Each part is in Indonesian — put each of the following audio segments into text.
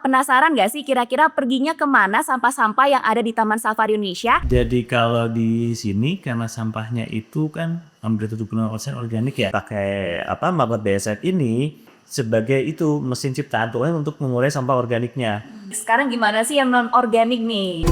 Penasaran nggak sih kira-kira perginya kemana sampah-sampah yang ada di Taman Safari Indonesia? Jadi kalau di sini karena sampahnya itu kan hampir 75% organik ya. Pakai Mapot BSF ini sebagai itu mesin ciptaan Tuhan untuk mengurai sampah organiknya. Sekarang gimana sih yang non-organik nih?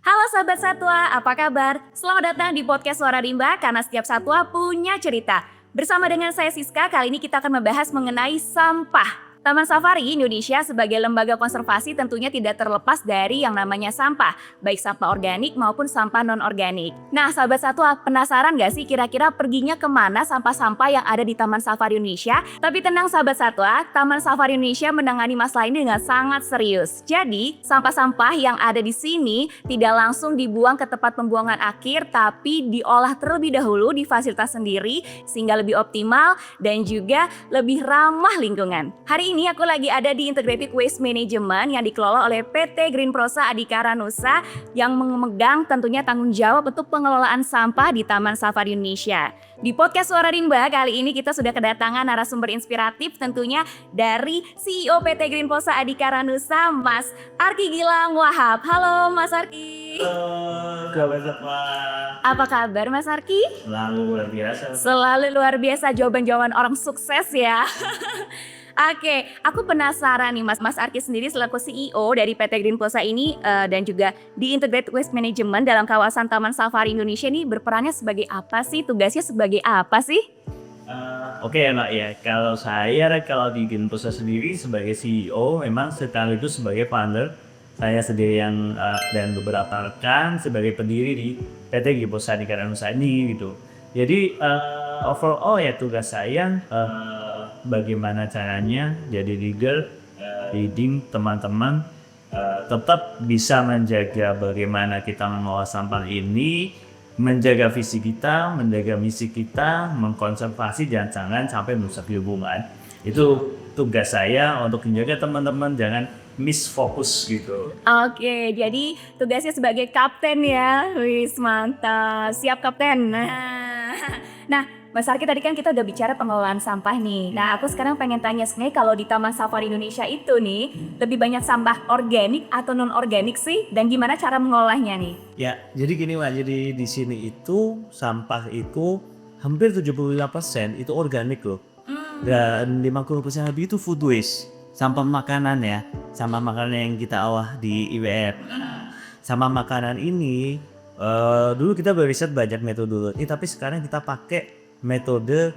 Halo sahabat satwa, apa kabar? Selamat datang di podcast Suara Rimba karena setiap satwa punya cerita. Bersama dengan saya Siska, kali ini kita akan membahas mengenai sampah. Taman Safari Indonesia sebagai lembaga konservasi tentunya tidak terlepas dari yang namanya sampah, baik sampah organik maupun sampah non-organik. Nah sahabat satwa, penasaran gak sih kira-kira perginya kemana sampah-sampah yang ada di Taman Safari Indonesia? Tapi tenang sahabat satwa, Taman Safari Indonesia menangani masalah ini dengan sangat serius. Jadi, sampah-sampah yang ada di sini tidak langsung dibuang ke tempat pembuangan akhir, tapi diolah terlebih dahulu di fasilitas sendiri sehingga lebih optimal dan juga lebih ramah lingkungan. Hari ini aku lagi ada di Integrated Waste Management yang dikelola oleh PT Green Prosa Adhikara Nusa yang memegang tentunya tanggung jawab untuk pengelolaan sampah di Taman Safari Indonesia. Di podcast Suara Rimba kali ini kita sudah kedatangan narasumber inspiratif tentunya dari CEO PT Green Prosa Adhikara Nusa, Mas Arki Gilang Wahab. Halo Mas Arki. Apa kabar Mas Arki? Selalu luar biasa. Selalu luar biasa, jawaban-jawaban orang sukses ya. Oke, aku penasaran nih Mas Arki sendiri selaku CEO dari PT Green Prosa ini dan juga di Integrated Waste Management dalam kawasan Taman Safari Indonesia ini berperannya sebagai apa sih? Tugasnya sebagai apa sih? Oke Mbak ya, kalau di Green Prosa sendiri sebagai CEO memang sekaligus sebagai founder. Saya sendiri yang dan beberapa rekan sebagai pendiri di PT Green Prosa Adhikara Nusa ini gitu. Jadi overall ya tugas saya bagaimana caranya jadi leader, leading teman-teman tetap bisa menjaga bagaimana kita mengolah sampah ini, menjaga visi kita, menjaga misi kita, mengkonservasi dan jangan sampai merusak hubungan. Itu tugas saya untuk menjaga teman-teman jangan misfokus gitu. Oke, jadi tugasnya sebagai kapten ya. Wis mantap, siap kapten. Nah, Mas Arki tadi kan kita udah bicara pengelolaan sampah nih. Nah, aku sekarang pengen tanya sebenarnya kalau di Taman Safari Indonesia itu nih lebih banyak sampah organik atau non organik sih? Dan gimana cara mengolahnya nih? Ya, jadi gini Mbak, jadi di sini itu sampah itu hampir 75% itu organik loh. Dan 50% lebih itu food waste. Sampah makanan ya, sampah makanan yang kita olah di IWF. Sampah makanan ini dulu kita beriset banyak metode ini, tapi sekarang kita pakai metode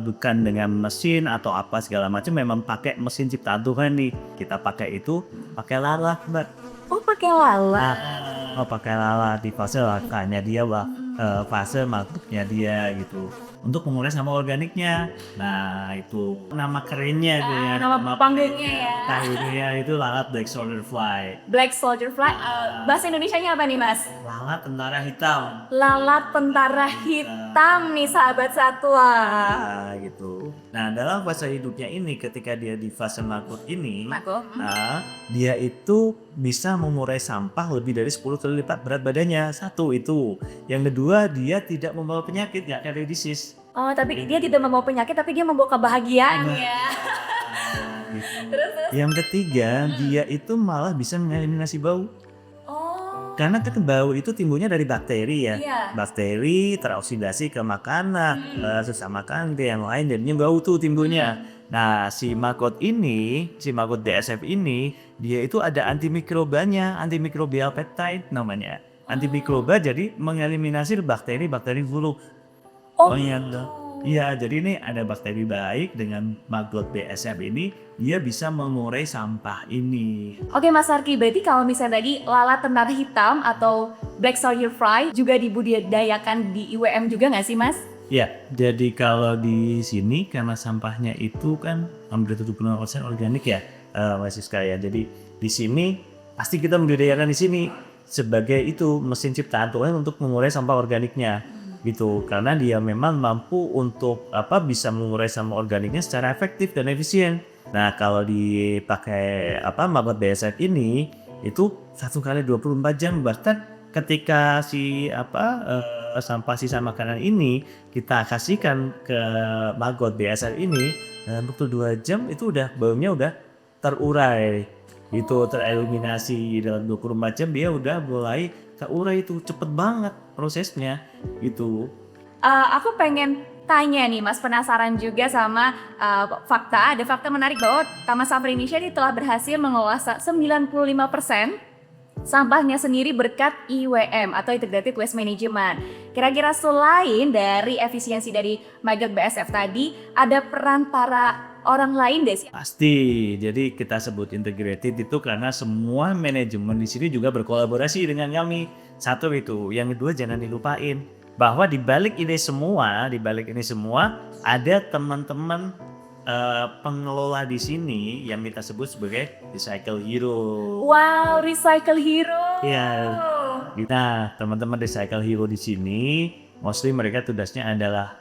bukan dengan mesin atau apa segala macam, memang pakai mesin ciptaan Tuhan nih. Kita pakai itu pakai lalat Mbak. Oh, pakai lalat. Pakai lalat di fase lakanya dia fase makhluknya dia gitu untuk mengurai sampah organiknya. Nah itu nama kerennya tuh ya, nama panggungnya ya. Panggungnya itu lalat black soldier fly. Black soldier fly, bahasa Indonesianya apa nih Mas? Lalat tentara hitam. Lalat tentara hitam nih sahabat satwa. Nah gitu. Nah dalam fase hidupnya ini ketika dia di fase makhluk ini, nah dia itu bisa mengurai sampah lebih dari 10 kali lipat berat badannya. Satu itu. Yang kedua dia tidak membawa penyakit, nggak carry disease. Oh, tapi dia tidak membawa penyakit, tapi dia membawa kebahagiaan ya. Gitu. Terus? Yang ketiga, dia itu malah bisa mengeliminasi bau. Oh. Karena kan bau itu timbulnya dari bakteri ya. Iya. Bakteri teroksidasi ke makanan, sisa makan ke yang lain, jadinya bau tuh timbulnya. Nah, si maggot DSF ini, dia itu ada antimikrobanya, antimikrobial peptide namanya. Antimikroba jadi mengeliminasi bakteri-bakteri buruk. Oh iya, jadi ini ada bakteri baik dengan maggot BSF ini, dia bisa mengurai sampah ini. Oke Mas Arki, berarti kalau misalnya tadi lalat tentara hitam atau black soldier fly juga dibudidayakan di IWM juga nggak sih Mas? Ya, jadi kalau di sini karena sampahnya itu kan hampir 75% organik ya. Mas Siska ya. Jadi di sini pasti kita membudidayakan di sini sebagai itu mesin ciptaan Tuhan untuk mengurai sampah organiknya gitu, karena dia memang mampu untuk bisa mengurai sampah organiknya secara efektif dan efisien. Nah kalau dipakai maggot BASF ini itu 1 kali 24 jam, bahkan ketika sampah sisa makanan ini kita kasihkan ke maggot BASF ini dalam waktu 2 jam itu udah baunya udah terurai itu, tereliminasi dalam 24 jam dia udah mulai terurai, itu cepet banget prosesnya gitu. Aku pengen tanya nih Mas, penasaran juga sama ada fakta menarik bahwa Taman Safari Indonesia ini telah berhasil mengelola 95% sampahnya sendiri berkat IWM atau Integrated Waste Management. Kira-kira selain dari efisiensi dari maggot BASF tadi, ada peran para orang lain deh sih? Pasti, jadi kita sebut integrated itu karena semua manajemen di sini juga berkolaborasi dengan kami. Satu itu, yang kedua jangan dilupain bahwa di balik ini semua ada teman-teman pengelola di sini yang kita sebut sebagai Recycle Hero. Wow, Recycle Hero. Ya, nah teman-teman Recycle Hero di sini, mostly mereka tugasnya adalah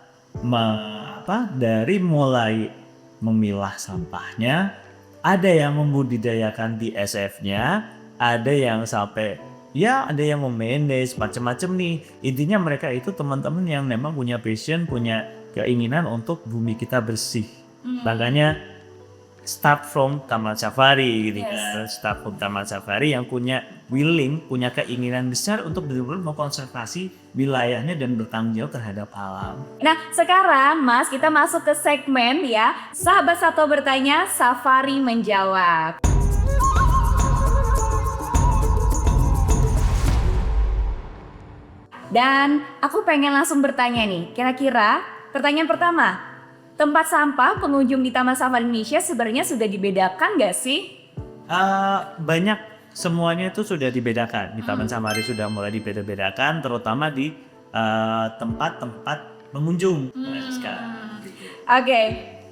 dari mulai memilah sampahnya, ada yang membudidayakan di SF-nya, ada yang ada yang memanage macam-macam nih. Intinya mereka itu teman-teman yang memang punya passion, punya keinginan untuk bumi kita bersih. Makanya start from Taman Safari gitu kan. Start from Taman Safari yang punya keinginan besar untuk benar-benar mengkonservasi wilayahnya dan bertanggung jawab terhadap alam. Nah, sekarang Mas, kita masuk ke segmen ya. Sahabat Satwa bertanya, Safari menjawab. Dan aku pengen langsung bertanya nih, kira-kira pertanyaan pertama, tempat sampah pengunjung di Taman Safari Indonesia sebenarnya sudah dibedakan nggak sih? Banyak, semuanya itu sudah dibedakan. Di Taman Safari sudah mulai dibedakan, terutama di tempat-tempat pengunjung. Oke,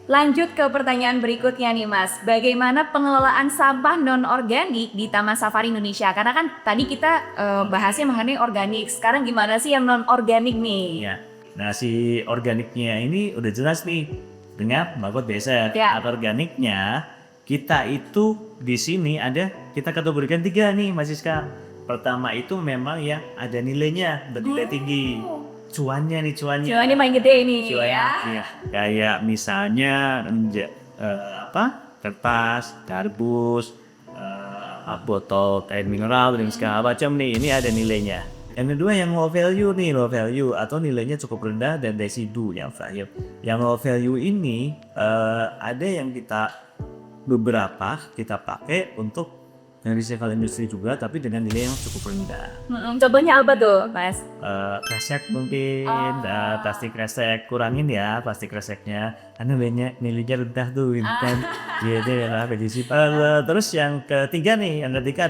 lanjut ke pertanyaan berikutnya nih Mas. Bagaimana pengelolaan sampah non-organik di Taman Safari Indonesia? Karena kan tadi kita bahasnya mengenai organik, sekarang gimana sih yang non-organik nih? Ya. Nah si organiknya ini udah jelas nih dengan maggot BASF. Ya. Organiknya kita itu di sini kita kategorikan 3 nih Mas Siska. Pertama itu memang yang ada nilainya, bernilai tinggi. Cuannya Cuannya main gede nih ya. Ya. Kayak misalnya kertas, kardus, botol air mineral dan segala macam nih, ini ada nilainya. Yang kedua yang low value atau nilainya cukup rendah dan residu yang terakhir. Yang low value ini ada yang beberapa kita pakai untuk dari recycle industri juga, tapi dengan nilai yang cukup rendah. Contohnya apa tuh, Mas? Kresek mungkin, plastik kresek, kurangin ya plastik kreseknya, karena nilainya rendah tuh kan. Jadi adalah terus yang ketiga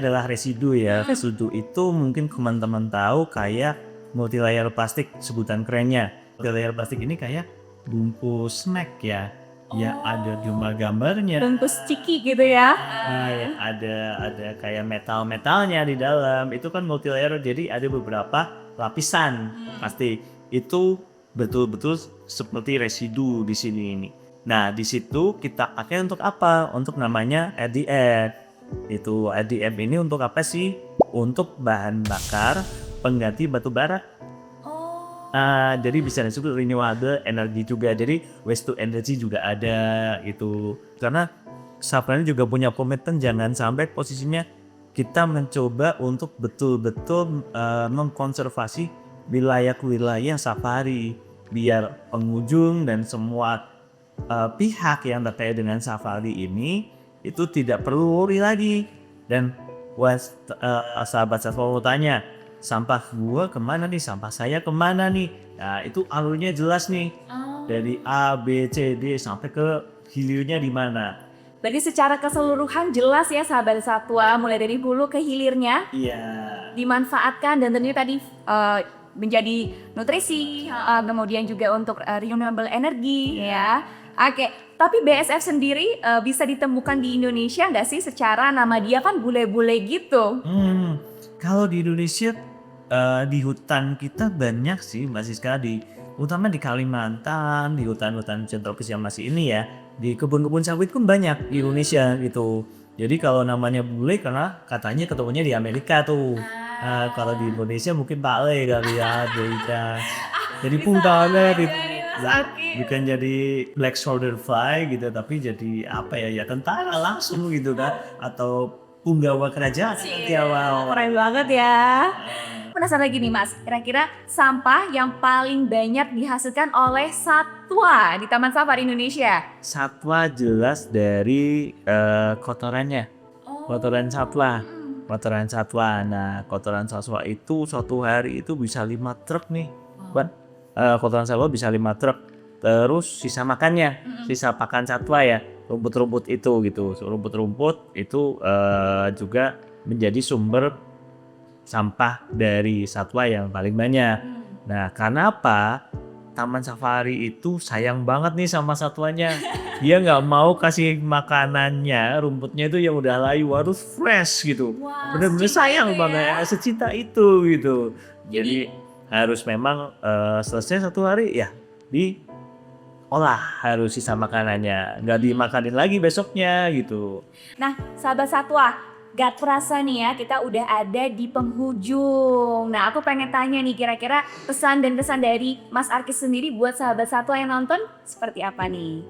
adalah residu ya. Residu itu mungkin teman-teman tahu kayak multilayer plastik, sebutan kerennya. Multilayer plastik ini kayak bungkus snack ya. Ya ada jumlah gambarnya. Bungkus ciki gitu ya. Ada kayak metalnya di dalam. Itu kan multilayer, jadi ada beberapa lapisan plastik. Itu betul-betul seperti residu di sini ini. Nah, di situ kita pakai untuk apa? Untuk namanya RDF. Itu RDF ini untuk apa sih? Untuk bahan bakar pengganti batu bara. Jadi bisa disebut renewable energy juga. Jadi waste to energy juga ada gitu. Karena Safari juga punya komitmen jangan sampai posisinya kita mencoba untuk betul-betul mengkonservasi wilayah Safari biar pengunjung dan semua pihak yang terkait dengan Safari ini itu tidak perlu worry lagi. Dan sahabat Satwa mau tanya, sampah gua kemana nih, sampah saya kemana nih? Nah itu alurnya jelas nih, dari A, B, C, D sampai ke hilirnya di mana. Berarti secara keseluruhan jelas ya sahabat Satwa, mulai dari hulu ke hilirnya. Iya. Dimanfaatkan dan tentunya tadi menjadi nutrisi, kemudian juga untuk renewable energy ya. Oke, tapi BSF sendiri bisa ditemukan di Indonesia nggak sih? Secara nama dia kan bule-bule gitu. Kalau di Indonesia di hutan kita banyak sih Mbak Siska, utama di Kalimantan, di hutan-hutan tropis yang masih ini ya, di kebun-kebun sawit pun banyak di Indonesia gitu. Jadi kalau namanya bule karena katanya ketemunya di Amerika tuh. Kalau di Indonesia mungkin pale kali ya, beda. Jadi punggungnya bukan jadi black shoulder fly gitu, tapi jadi apa ya tentara langsung gitu kan, atau punggawa kerajaan nanti awal. Keren banget ya. Penasaran lagi nih Mas, kira-kira sampah yang paling banyak dihasilkan oleh satwa di Taman Safari Indonesia? Satwa jelas dari kotorannya, kotoran satwa. Kotoran satwa. Nah, kotoran satwa itu suatu hari itu bisa 5 truk nih. Kotoran satwa bisa 5 truk. Terus sisa makannya, sisa pakan satwa ya, rumput-rumput itu gitu. Rumput-rumput itu juga menjadi sumber sampah dari satwa yang paling banyak. Nah, kenapa Taman Safari itu sayang banget nih sama satwanya? Dia nggak mau kasih makanannya, rumputnya itu yang udah layu, harus fresh gitu. Bener-bener sayang banget, secinta itu gitu. Jadi harus memang selesai satu hari ya diolah, harus sisa makanannya, nggak dimakanin lagi besoknya gitu. Nah, sahabat satwa, gak terasa nih ya kita udah ada di penghujung. Nah, aku pengen tanya nih kira-kira pesan dan kesan dari Mas Arki sendiri buat sahabat satwa yang nonton seperti apa nih?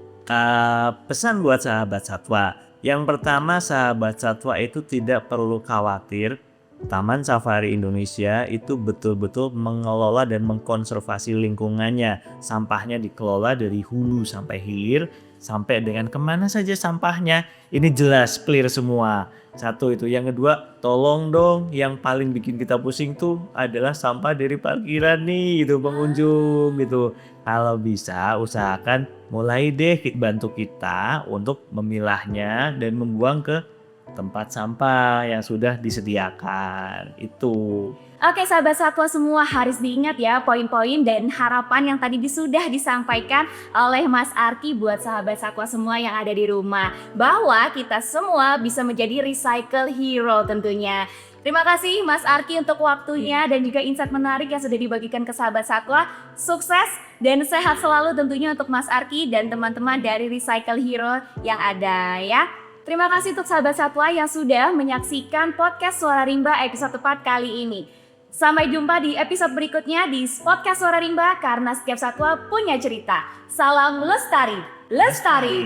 Pesan buat sahabat satwa. Yang pertama, sahabat satwa itu tidak perlu khawatir. Taman Safari Indonesia itu betul-betul mengelola dan mengkonservasi lingkungannya. Sampahnya dikelola dari hulu sampai hilir, sampai dengan kemana saja sampahnya. Ini jelas, clear semua. Satu itu. Yang kedua, tolong dong, yang paling bikin kita pusing tuh adalah sampah dari parkiran nih gitu, pengunjung gitu. Kalau bisa usahakan mulai deh bantu kita untuk memilahnya dan membuang ke tempat sampah yang sudah disediakan itu. Oke sahabat satwa semua, harus diingat ya poin-poin dan harapan yang tadi sudah disampaikan oleh Mas Arki buat sahabat satwa semua yang ada di rumah, bahwa kita semua bisa menjadi recycle hero tentunya. Terima kasih Mas Arki untuk waktunya dan juga insight menarik yang sudah dibagikan ke sahabat satwa. Sukses dan sehat selalu tentunya untuk Mas Arki dan teman-teman dari Recycle Hero yang ada ya. Terima kasih untuk sahabat satwa yang sudah menyaksikan podcast Suara Rimba episode 4 kali ini. Sampai jumpa di episode berikutnya di podcast Suara Rimba, karena setiap satwa punya cerita. Salam lestari, lestari.